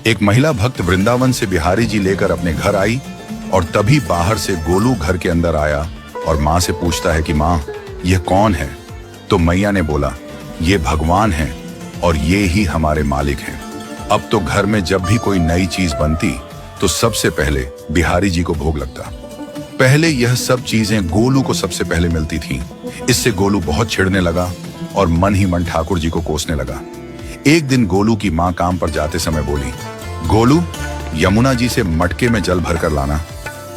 एक महिला भक्त वृंदावन से बिहारी जी लेकर अपने घर आई और तभी बाहर से गोलू घर के अंदर आया और माँ से पूछता है कि माँ, यह कौन है? तो मैया ने बोला, ये भगवान हैं और ये ही हमारे मालिक हैं। अब तो घर में जब भी कोई नई चीज बनती तो सबसे पहले बिहारी जी को भोग लगता। पहले यह सब चीजें गोलू को सबसे पहले मिलती थीं। इससे गोलू बहुत चिढ़ने लगा और मन ही मन ठाकुर जी को कोसने लगा। एक दिन गोलू की माँ काम पर जाते समय बोली, गोलू, यमुना जी से मटके में जल भर कर लाना।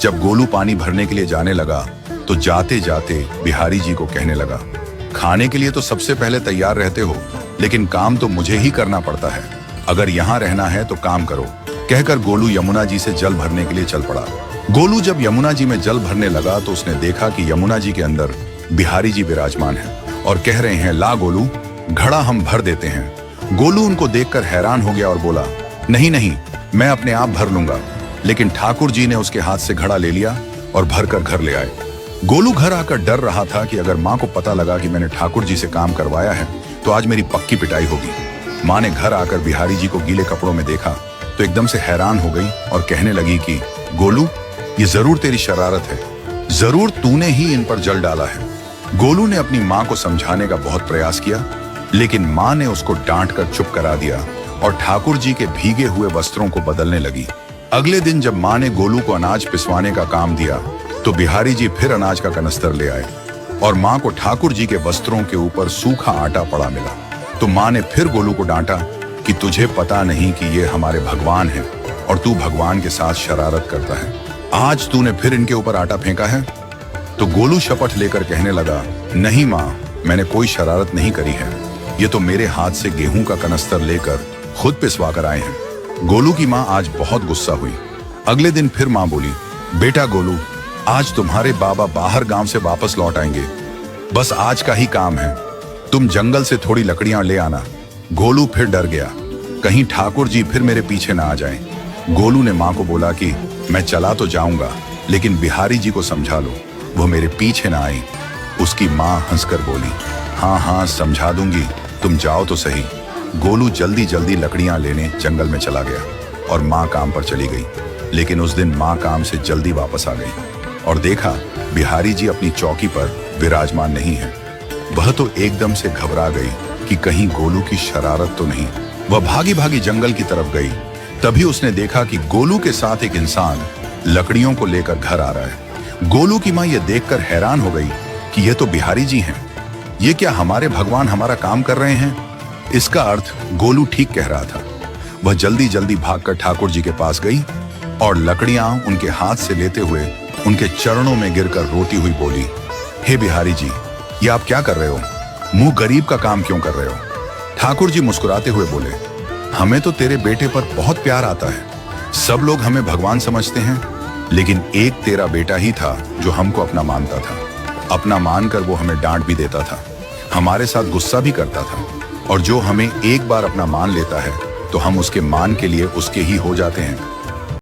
जब गोलू पानी भरने के लिए जाने लगा तो जाते जाते बिहारी जी को कहने लगा, खाने के लिए तो सबसे पहले तैयार रहते हो, लेकिन काम तो मुझे ही करना पड़ता है। अगर यहाँ रहना है तो काम करो। कहकर गोलू यमुना जी से जल भरने के लिए चल पड़ा। गोलू जब यमुना जी में जल भरने लगा तो उसने देखा कि यमुना जी के अंदर बिहारी जी विराजमान हैं और कह रहे हैं, ला गोलू, घड़ा हम भर देते हैं। गोलू उनको देखकर हैरान हो गया और बोला, नहीं नहीं, मैं अपने आप भर लूंगा। लेकिन ठाकुर जी ने उसके हाथ से घड़ा ले लिया और भरकर घर ले आए। गोलू घर आकर डर रहा था कि अगर माँ को पता लगा कि मैंने ठाकुर जी से काम करवाया है तो आज मेरी पक्की पिटाई होगी। माँ ने घर आकर बिहारी जी को गीले कपड़ों में देखा तो एकदम से हैरान हो गई और कहने लगी कि गोलू, ये जरूर तेरी शरारत है, जरूर तूने ही इन पर जल डाला है। गोलू ने अपनी माँ को समझाने का बहुत प्रयास किया, लेकिन माँ ने उसको डांट कर चुप करा दिया और ठाकुर जी के भीगे हुए वस्त्रों को बदलने लगी। अगले दिन जब माँ ने गोलू को अनाज पिसवाने का काम दिया तो बिहारी जी फिर अनाज का कनस्तर ले आए और माँ को ठाकुर जी के वस्त्रों के ऊपर सूखा आटा पड़ा मिला। तो माँ ने फिर गोलू को डांटा कि तुझे पता नहीं कि ये हमारे भगवान हैं और तू भगवान के साथ शरारत करता है। आज तूने फिर इनके ऊपर आटा फेंका है। तो गोलू शपथ लेकर कहने लगा, नहीं माँ, मैंने कोई शरारत नहीं करी है। ये तो मेरे हाथ से गेहूं का कनस्तर लेकर खुद पिसवा कर आए हैं। गोलू की माँ आज बहुत गुस्सा हुई। अगले दिन फिर माँ बोली, बेटा गोलू, आज तुम्हारे बाबा बाहर गांव से वापस लौट आएंगे। बस आज का ही काम है, तुम जंगल से थोड़ी लकड़ियां ले आना। गोलू फिर डर गया, कहीं ठाकुर जी फिर मेरे पीछे ना आ जाएं। गोलू ने माँ को बोला कि मैं चला तो जाऊंगा, लेकिन बिहारी जी को समझा लो, वो मेरे पीछे ना आई। उसकी माँ हंसकर बोली, हाँ हाँ समझा दूंगी, तुम जाओ तो सही। गोलू जल्दी जल्दी लकड़ियां लेने जंगल में चला गया और माँ काम पर चली गई। लेकिन उस दिन माँ काम से जल्दी वापस आ गई और देखा बिहारी जी अपनी चौकी पर विराजमान नहीं है। वह तो एकदम से घबरा गई कि कहीं गोलू की शरारत तो नहीं। वह भागी भागी जंगल की तरफ गई। तभी उसने देखा कि गोलू के साथ एक इंसान लकड़ियों को लेकर घर आ रहा है। गोलू की माँ यह देखकर हैरान हो गई कि ये तो बिहारी जी हैं। ये क्या हमारे भगवान हमारा काम कर रहे हैं? इसका अर्थ गोलू ठीक कह रहा था। वह जल्दी जल्दी भागकर ठाकुर जी के पास गई और लकड़ियां उनके हाथ से लेते हुए उनके चरणों में गिरकर रोती हुई बोली, हे बिहारी जी, ये आप क्या कर रहे हो? मुंह गरीब का काम क्यों कर रहे हो? ठाकुर जी मुस्कुराते हुए बोले, हमें तो तेरे बेटे पर बहुत प्यार आता है। सब लोग हमें भगवान समझते हैं, लेकिन एक तेरा बेटा ही था जो हमको अपना मानता था। अपना मानकर वो हमें डांट भी देता था, हमारे साथ गुस्सा भी करता था, और जो हमें एक बार अपना मान लेता है तो हम उसके मान के लिए उसके ही हो जाते हैं।